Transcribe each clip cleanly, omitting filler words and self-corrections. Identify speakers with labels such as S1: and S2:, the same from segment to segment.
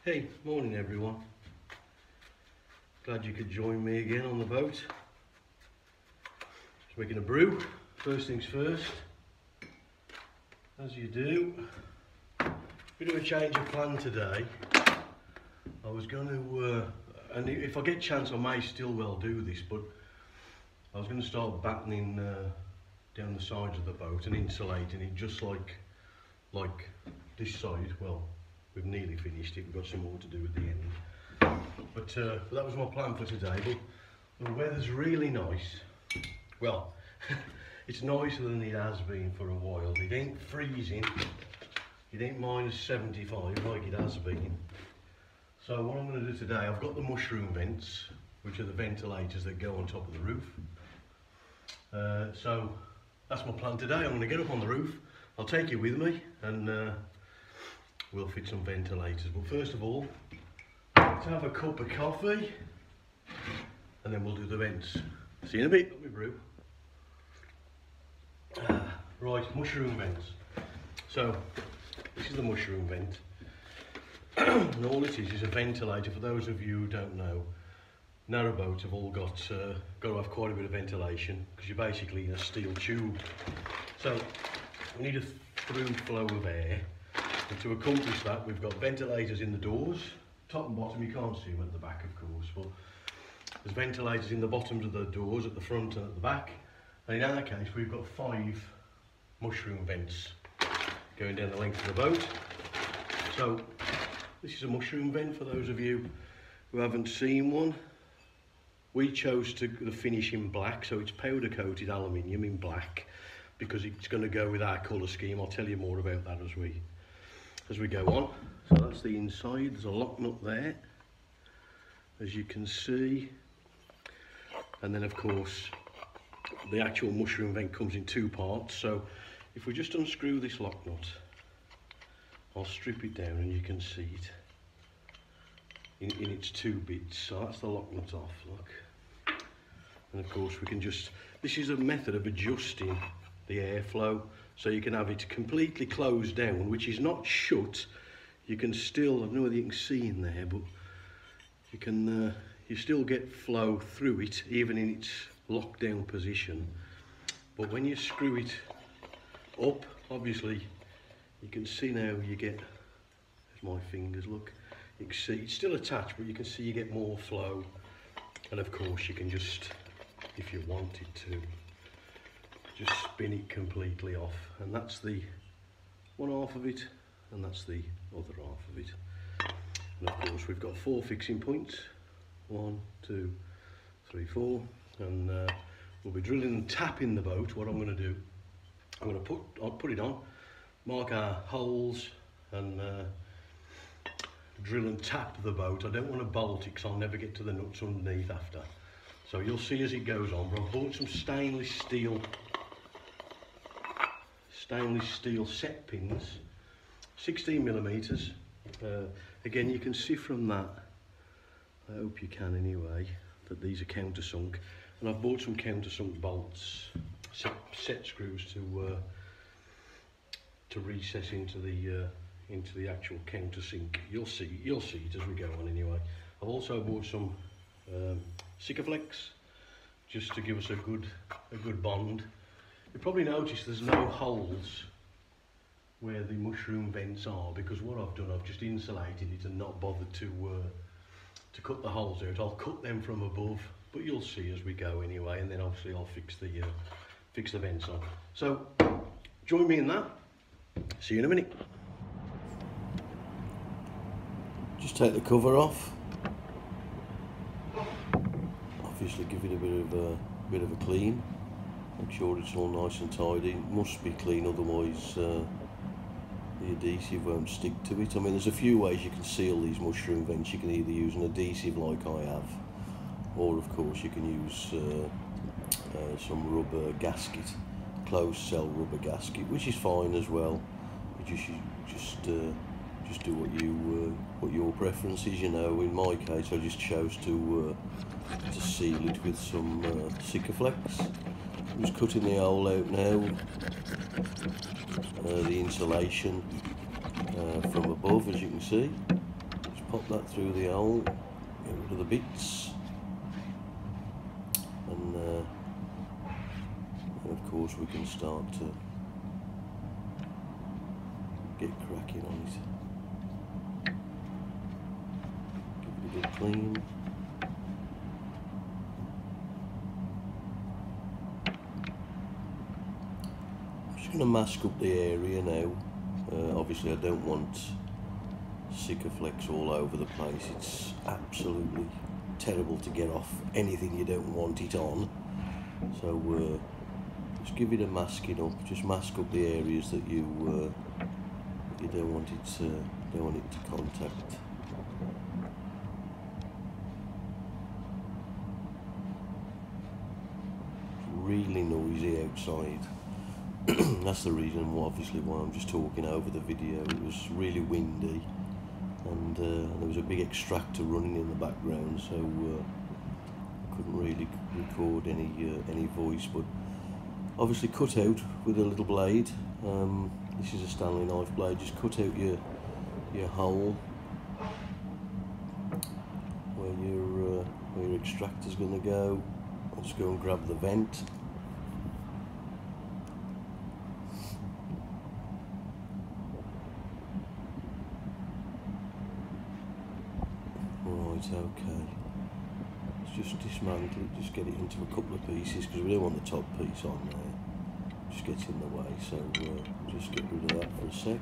S1: Hey, morning everyone. Glad you could join me again on the boat. Just making a brew. First things first, as you do. Bit of a change of plan today. I was going to, and if I get a chance I may still well do this, but I was going to start battening down the sides of the boat and insulating it just like this side. Well, we've nearly finished it, we've got some more to do at the end. But that was my plan for today. But the weather's really nice. Well, it's nicer than it has been for a while. It ain't freezing, it ain't -75 like it has been. So what I'm going to do today, I've got the mushroom vents, which are the ventilators that go on top of the roof. So that's my plan today. I'm going to get up on the roof, I'll take you with me, and we'll fit some ventilators. But first of all, let's have a cup of coffee and then we'll do the vents. See you in a bit. Let me brew. Right, mushroom vents. So this is the mushroom vent. And all it is a ventilator. For those of you who don't know, narrowboats have all got to have quite a bit of ventilation because you're basically in a steel tube. So we need a through flow of air. And to accomplish that, we've got ventilators in the doors, top and bottom. You can't see them at the back, of course, but there's ventilators in the bottoms of the doors, at the front and at the back. And in our case, we've got 5 mushroom vents going down the length of the boat. So this is a mushroom vent for those of you who haven't seen one. We chose the finish in black, so it's powder coated aluminium in black because it's going to go with our colour scheme. I'll tell you more about that as we go on. So that's the inside. There's a lock nut there, as you can see, and then of course the actual mushroom vent comes in 2 parts. So if we just unscrew this lock nut, I'll strip it down and you can see it in its 2 bits. So that's the lock nut off, look. And of course we can just, this is a method of adjusting the airflow, so you can have it completely closed down, which is not shut. You can still, I don't know whether you can see in there, but you can you still get flow through it even in its lockdown position. But when you screw it up, obviously you can see now you get, there's my fingers, look, you can see it's still attached, but you can see you get more flow. And of course you can just, if you wanted to, just spin it completely off, and that's the one half of it and that's the other half of it. And of course we've got 4 fixing points, 1, 2, 3, 4, and we'll be drilling and tapping the boat. What I'm going to do, I'll put it on, mark our holes, and drill and tap the boat. I don't want to bolt it because I'll never get to the nuts underneath after. So you'll see as it goes on. But I've bought some stainless steel set pins, 16mm. Again, you can see from that, I hope you can anyway, that these are countersunk, and I've bought some countersunk bolts, set screws to recess into the actual countersink. You'll see it as we go on anyway. I've also bought some Sikaflex just to give us a good bond. You probably notice there's no holes where the mushroom vents are, because what I've done, I've just insulated it and not bothered to cut the holes out. I'll cut them from above, but you'll see as we go anyway, and then obviously I'll fix the vents on. So join me in that. See you in a minute. Just take the cover off. Obviously give it a bit of a clean. Make sure it's all nice and tidy. It must be clean, otherwise the adhesive won't stick to it. I mean, there's a few ways you can seal these mushroom vents. You can either use an adhesive like I have, or of course you can use some rubber gasket, closed cell rubber gasket, which is fine as well. You just do what your preference is. You know, in my case, I just chose to seal it with some Sikaflex. I'm just cutting the hole out now, the insulation from above, as you can see. Just pop that through the hole, get rid of the bits, and of course we can start to get cracking on it. Give it a good clean. I'm just going to mask up the area now. Obviously I don't want Sikaflex all over the place. It's absolutely terrible to get off anything you don't want it on. So just give it a masking up. Just mask up the areas that you don't want it to contact. It's really noisy outside. That's the reason obviously why I'm just talking over the video. It was really windy, and there was a big extractor running in the background, so I couldn't really record any voice. But obviously cut out with a little blade. This is a Stanley knife blade. Just cut out your hole where your extractor's going to go. I'll just go and grab the vent. Right, okay. Let's just dismantle it, just get it into a couple of pieces, because we don't want the top piece on there. Just gets in the way, so just get rid of that for a sec.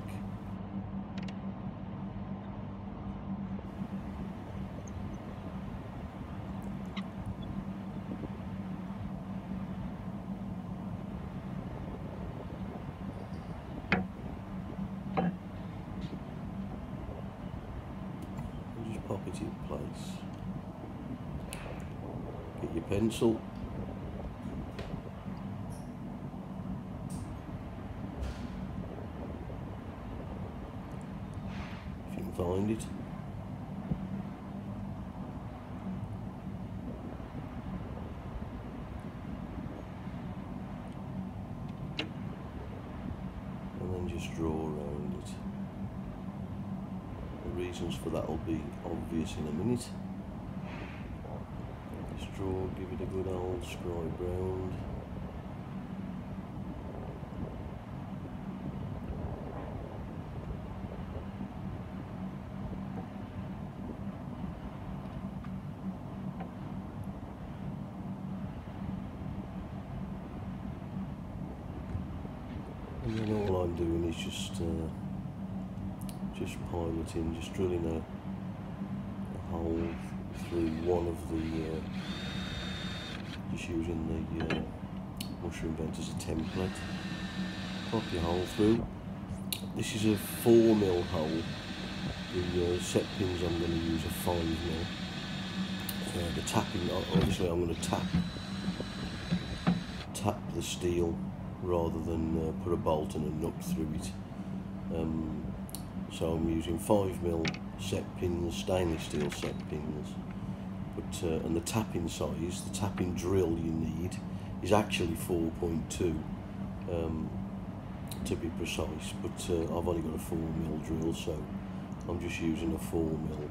S1: Pop it in place. Get your pencil. If you can find it. And then just draw around it. The reasons for that will be obvious in a minute. Just draw, give it a good old scribe round. And then all I'm doing is just piloting, just drilling a hole through one of the, just using the mushroom vent as a template. Pop your hole through. This is a 4mm hole. The set pins I'm going to use are 5mm. The tapping, obviously I'm going to tap the steel rather than put a bolt and a nut through it. So I'm using 5mm set pins, stainless steel set pins, but and the tapping size, the tapping drill you need is actually 4.2 to be precise, but I've only got a 4mm drill, so I'm just using a 4mm.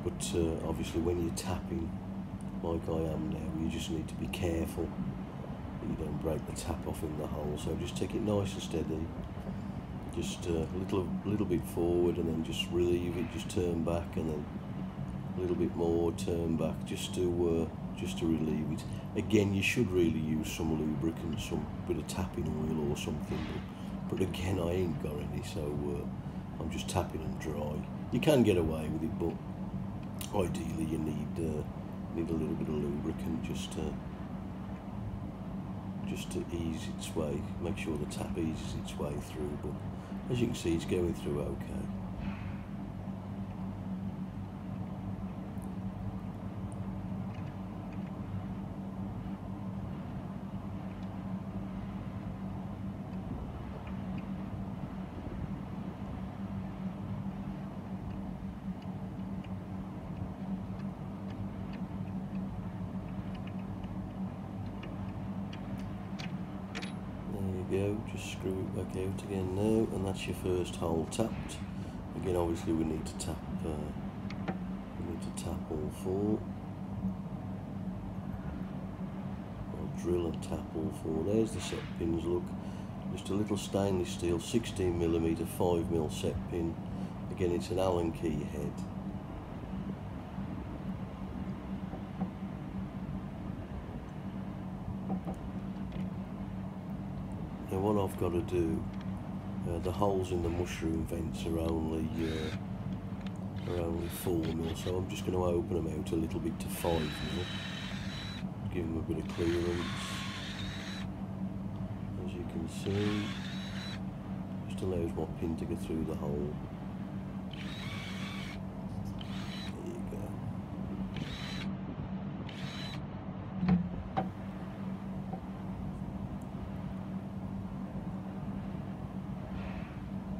S1: But obviously when you're tapping like I am now, you just need to be careful that you don't break the tap off in the hole. So just take it nice and steady. Just a little bit forward, and then just relieve it, just turn back, and then a little bit more, turn back, just to relieve it. Again, you should really use some lubricant, some bit of tapping oil or something, but again, I ain't got any, so I'm just tapping them dry. You can get away with it, but ideally you need a little bit of lubricant just to ease its way, make sure the tap eases its way through. But as you can see, it's going through okay. Go, just screw it back out again now, and that's your first hole tapped. Again, obviously we need to tap all four, or drill and tap all four. There's the set pins. Look, just a little stainless steel 16mm 5mm set pin. Again, it's an Allen key head. Now what I've got to do, the holes in the mushroom vents are only 4mm, so I'm just going to open them out a little bit to 5mm, give them a bit of clearance. As you can see, just allows my pin to get through the hole. There you go.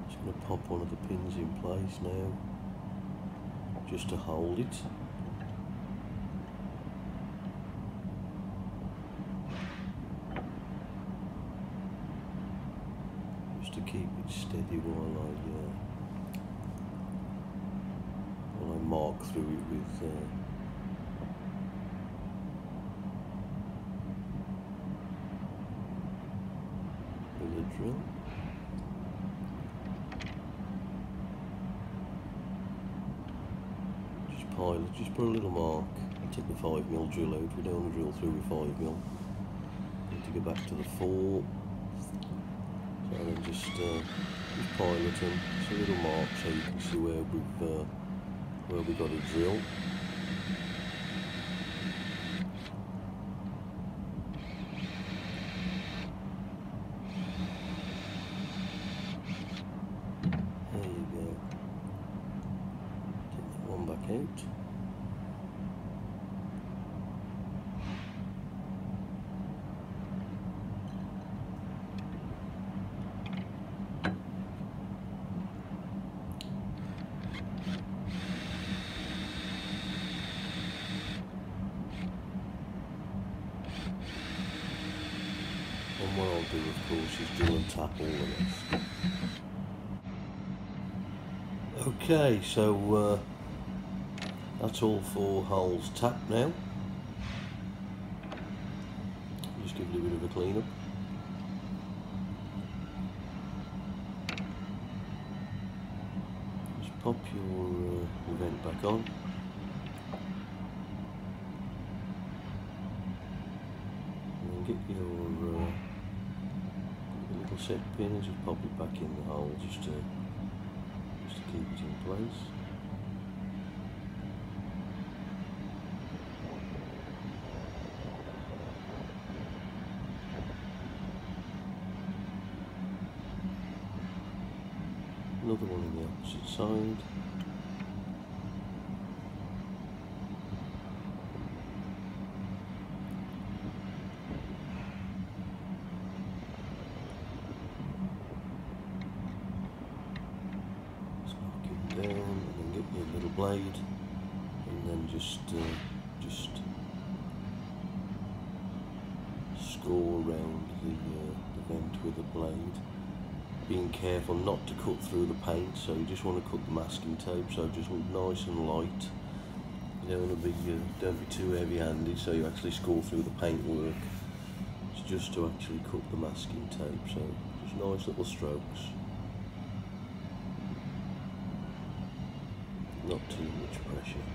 S1: Just going to pop one of the pins in place now, just to hold it. Just to keep it steady while I mark through it with a drill. Just put a little mark, take the 5mm drill out. We don't want to drill through with 5mm. Need to go back to the 4. So then just pilot them. Just a little mark so you can see where we've got a drill. There you go. Take that one back out. And what I'll do, of course, is drill and tap all the rest. Okay, so that's all 4 holes tapped now. Just give it a bit of a clean up. Just pop your vent back on. And then get your little set pin and just pop it back in the hole just to keep it in place. Another one on the opposite side. Down and then get your little blade and then just score around the vent with a blade, being careful not to cut through the paint. So you just want to cut the masking tape, so just nice and light. You don't want to be don't be too heavy-handed, so you actually score through the paint work. It's just to actually cut the masking tape, so just nice little strokes. Not too much pressure,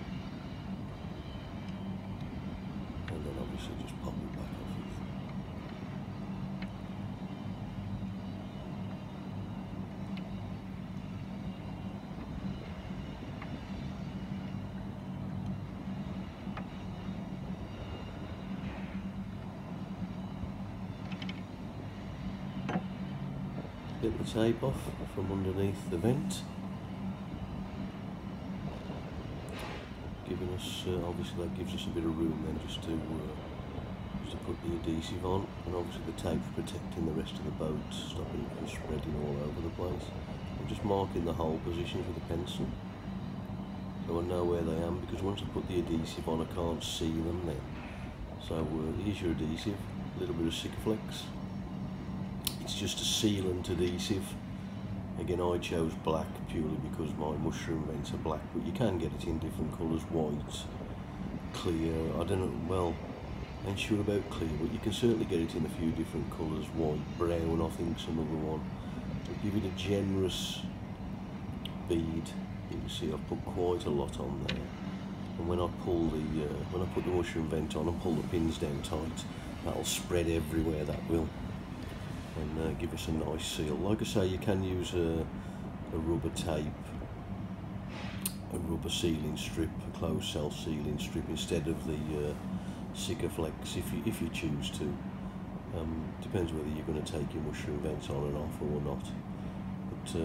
S1: and then obviously just pop it back off it. Get the tape off from underneath the vent. Giving us, obviously that gives us a bit of room then just to put the adhesive on, and obviously the tape's protecting the rest of the boat, stopping it from spreading all over the place. I'm just marking the hole positions with a pencil, so I know where they are, because once I put the adhesive on I can't see them then. So here's your adhesive, a little bit of Sikaflex. It's just a sealant adhesive. Again, I chose black purely because my mushroom vents are black, but you can get it in different colours, white, clear, I don't know, well, I ain't sure about clear, but you can certainly get it in a few different colours, white, brown, I think some other one. But give it a generous bead. You can see I've put quite a lot on there. And when I pull the, when I put the mushroom vent on and pull the pins down tight, that'll spread everywhere, that will, and give us a nice seal. Like I say, you can use a rubber tape, a rubber sealing strip, a closed cell sealing strip instead of the Sikaflex if you choose to. Depends whether you're going to take your mushroom vents on and off or not. But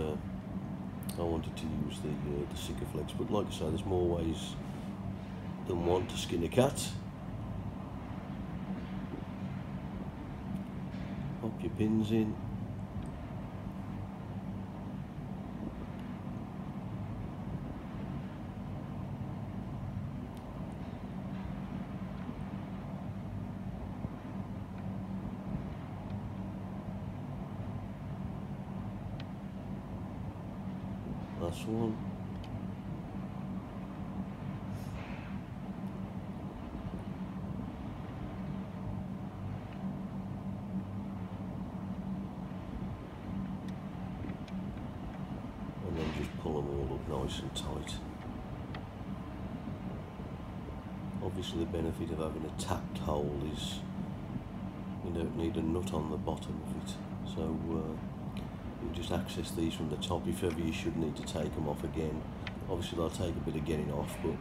S1: I wanted to use the Sikaflex. But like I say, there's more ways than one to skin a cat. Pop your pins in. Last one. And then just pull them all up nice and tight. Obviously the benefit of having a tapped hole is you don't need a nut on the bottom of it, so you just access these from the top if ever you should need to take them off again. Obviously they'll take a bit of getting off, but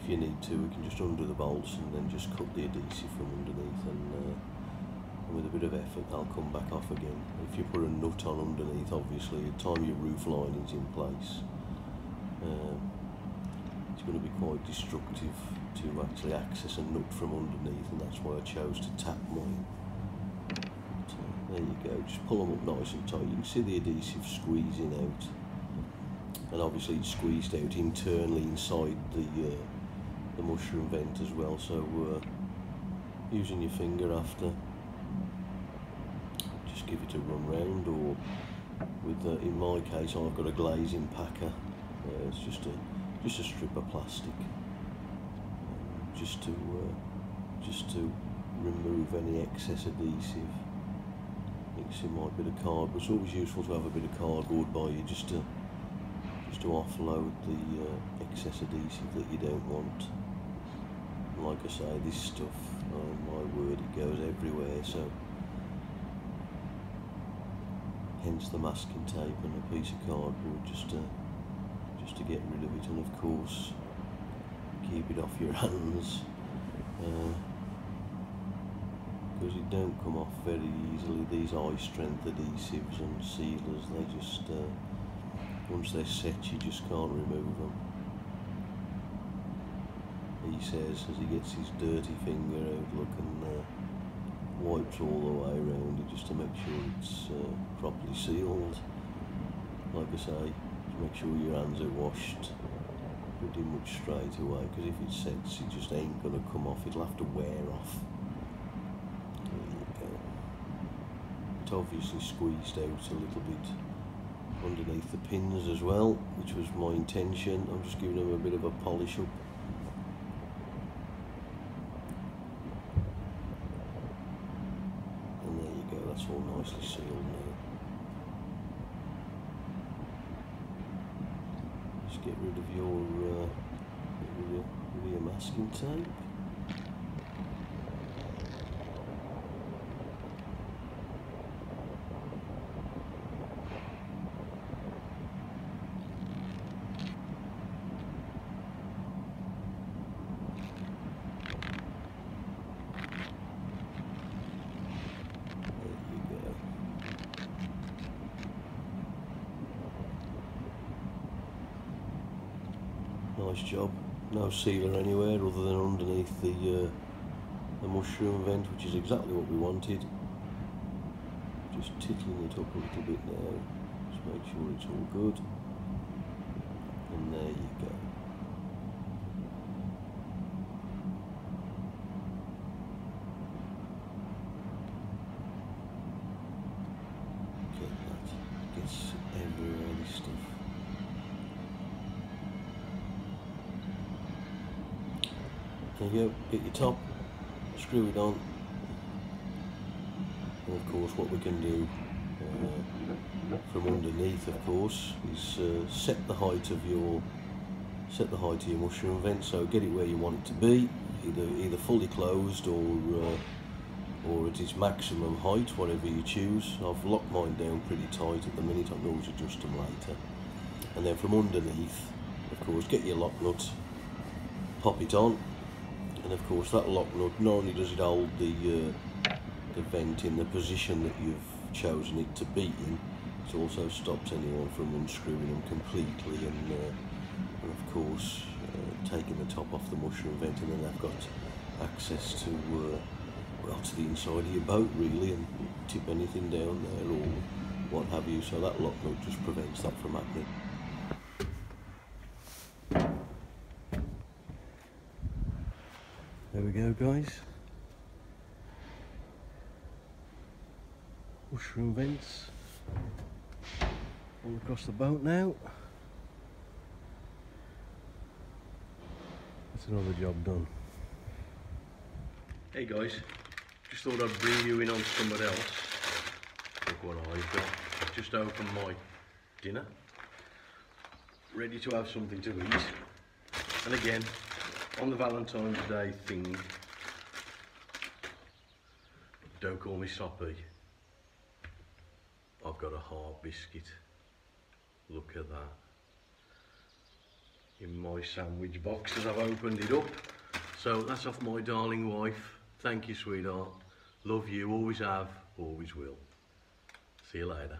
S1: if you need to, we can just undo the bolts and then just cut the adhesive from underneath, and with a bit of effort they'll come back off again. If you put a nut on underneath, obviously at the time your roof lining's in place, it's going to be quite destructive to actually access a nut from underneath, and that's why I chose to tap mine. There you go, just pull them up nice and tight. You can see the adhesive squeezing out, and obviously it's squeezed out internally inside the mushroom vent as well, so using your finger after, just give it a run round, or with in my case I've got a glazing packer. It's just a strip of plastic, just to remove any excess adhesive. You can see my bit of cardboard. It's always useful to have a bit of cardboard by you, just to offload the excess adhesive that you don't want. And like I say, this stuff, oh my word, it goes everywhere. So hence the masking tape and a piece of cardboard, just to get rid of it, and of course keep it off your hands. Because it don't come off very easily. These high strength adhesives and sealers, they just once they're set you just can't remove them. He says as he gets his dirty finger out, look, and wipes all the way around it just to make sure it's properly sealed. Like I say, to make sure your hands are washed pretty much straight away, because if it sets it just ain't gonna come off, it'll have to wear off. It obviously squeezed out a little bit underneath the pins as well, which was my intention. I'm just giving them a bit of a polish up. And there you go, that's all nicely sealed now. Just get rid of your masking tape. Nice job. No sealer anywhere other than underneath the mushroom vent, which is exactly what we wanted. Just tickling it up a little bit now, just make sure it's all good. And there you go. There you go, get your top, screw it on, and of course what we can do from underneath, of course, is set the height of your mushroom vent. So get it where you want it to be, either fully closed or at its maximum height, whatever you choose. I've locked mine down pretty tight at the minute. I can always adjust them later. And then from underneath, of course, get your lock nut, pop it on, and of course that lock nut, not only does it hold the vent in the position that you've chosen it to be in, it also stops anyone from unscrewing them completely and of course taking the top off the mushroom vent, and then they've got access to well, to the inside of your boat really, and tip anything down there or what have you. So that lock nut just prevents that from happening. There we go, guys. Mushroom vents all across the boat now. That's another job done. Hey guys, just thought I'd bring you in on something else. Look what I've got. I've just opened my dinner, ready to have something to eat. And again, on the Valentine's Day thing, don't call me soppy, I've got a hard biscuit. Look at that. In my sandwich box as I've opened it up. So that's off my darling wife. Thank you, sweetheart. Love you, always have, always will. See you later.